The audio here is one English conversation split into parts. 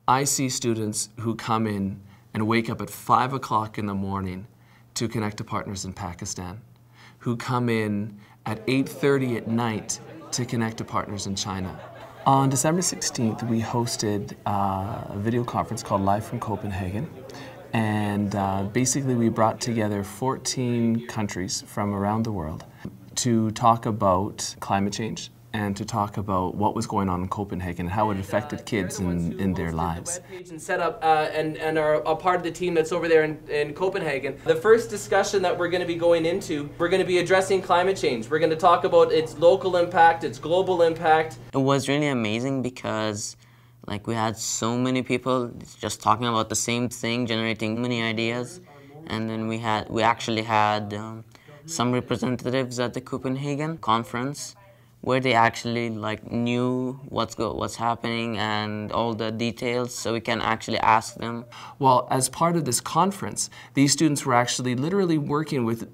I see students who come in and wake up at 5 o'clock in the morning to connect to partners in Pakistan, who come in at 8:30 at night to connect to partners in China. On December 16th, we hosted a video conference called Live from Copenhagen. And basically we brought together 14 countries from around the world to talk about climate change and to talk about what was going on in Copenhagen and how it affected kids in their lives. And set up and are a part of the team that's over there in Copenhagen. The first discussion that we're going to be going into, we're going to be addressing climate change. We're going to talk about its local impact, its global impact. It was really amazing because we had so many people just talking about the same thing, generating many ideas, and then we actually had some representatives at the Copenhagen conference where they actually knew what's happening and all the details, so we can actually ask them. Well, as part of this conference, these students were actually literally working with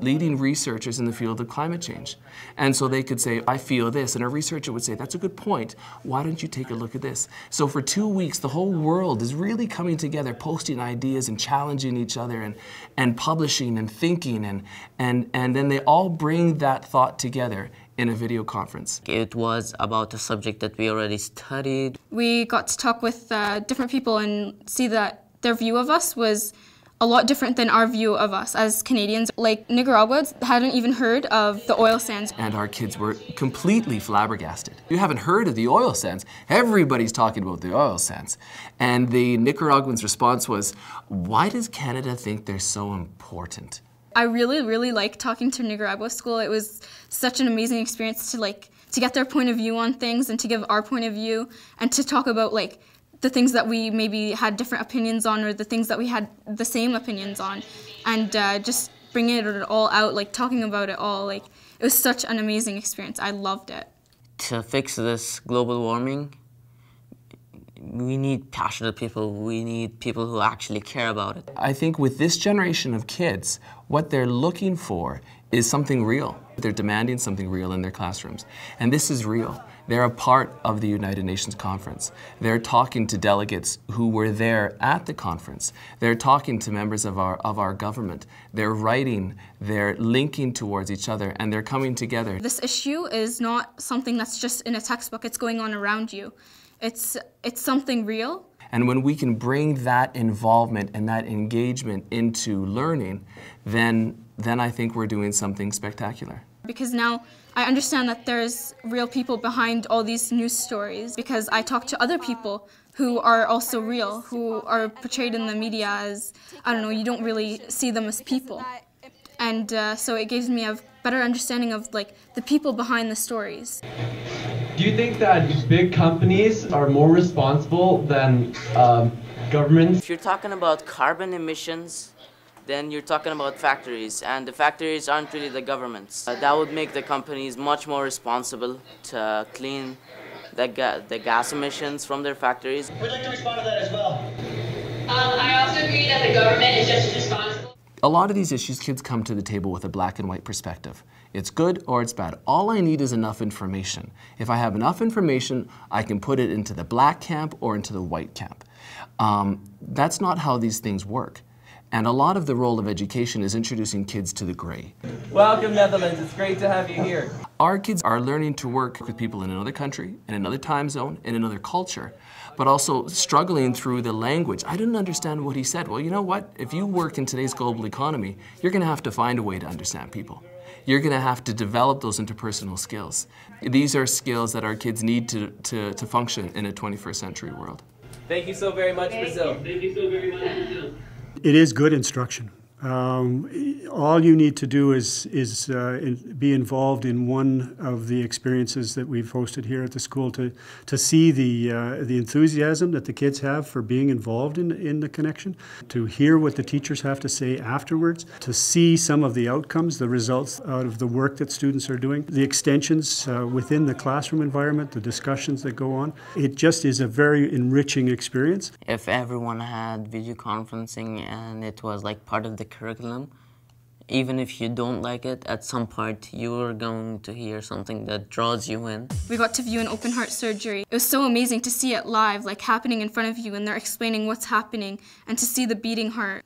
leading researchers in the field of climate change. And so they could say, I feel this, and a researcher would say, that's a good point, why don't you take a look at this? So for 2 weeks, the whole world is really coming together, posting ideas and challenging each other and publishing and thinking, and then they all bring that thought together in a video conference. It was about a subject that we already studied. We got to talk with different people and see that their view of us was a lot different than our view of us as Canadians. Like Nicaraguans hadn't even heard of the oil sands. And our kids were completely flabbergasted. You haven't heard of the oil sands. Everybody's talking about the oil sands. And the Nicaraguans' response was, why does Canada think they're so important? I really liked talking to Nicaragua school. It was such an amazing experience to get their point of view on things and to give our point of view and to talk about the things that we maybe had different opinions on or the things that we had the same opinions on, and just bringing it all out, talking about it all. It was such an amazing experience. I loved it. To fix this global warming, we need passionate people. We need people who actually care about it. I think with this generation of kids, what they're looking for is something real. They're demanding something real in their classrooms. And this is real. They're a part of the United Nations conference. They're talking to delegates who were there at the conference. They're talking to members of our government. They're writing, they're linking towards each other, and they're coming together. This issue is not something that's just in a textbook. It's going on around you. It's something real. And when we can bring that involvement and that engagement into learning, then I think we're doing something spectacular. Because now I understand that there's real people behind all these news stories, because I talk to other people who are also real, who are portrayed in the media as, I don't know, you don't really see them as people. And so it gives me a better understanding of the people behind the stories. Do you think that big companies are more responsible than governments? If you're talking about carbon emissions, then you're talking about factories, and the factories aren't really the governments. That would make the companies much more responsible to clean the gas emissions from their factories. We'd like to respond to that as well. I also agree that the government is just as responsible. A lot of these issues, kids come to the table with a black and white perspective. It's good or it's bad. All I need is enough information. If I have enough information, I can put it into the black camp or into the white camp. That's not how these things work. And a lot of the role of education is introducing kids to the gray. Welcome, Netherlands. It's great to have you here. Our kids are learning to work with people in another country, in another time zone, in another culture, but also struggling through the language. I didn't understand what he said. Well, you know what? If you work in today's global economy, you're going to have to find a way to understand people. You're going to have to develop those interpersonal skills. These are skills that our kids need to function in a 21st century world. Thank you so very much, Brazil. Thank you so very much, Brazil. It is good instruction. All you need to do is be involved in one of the experiences that we've hosted here at the school to see the enthusiasm that the kids have for being involved in the connection, to hear what the teachers have to say afterwards, to see some of the outcomes, the results out of the work that students are doing, the extensions within the classroom environment, the discussions that go on. It just is a very enriching experience. If everyone had video conferencing and it was part of the curriculum, Even if you don't like it, at some part you're going to hear something that draws you in. We got to view an open heart surgery. It was so amazing to see it live, like happening in front of you, and they're explaining what's happening, and to see the beating heart.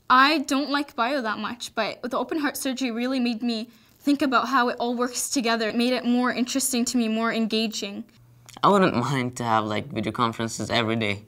I don't like bio that much, but the open heart surgery really made me think about how it all works together. It made it more interesting to me, more engaging. I wouldn't mind to have like video conferences every day.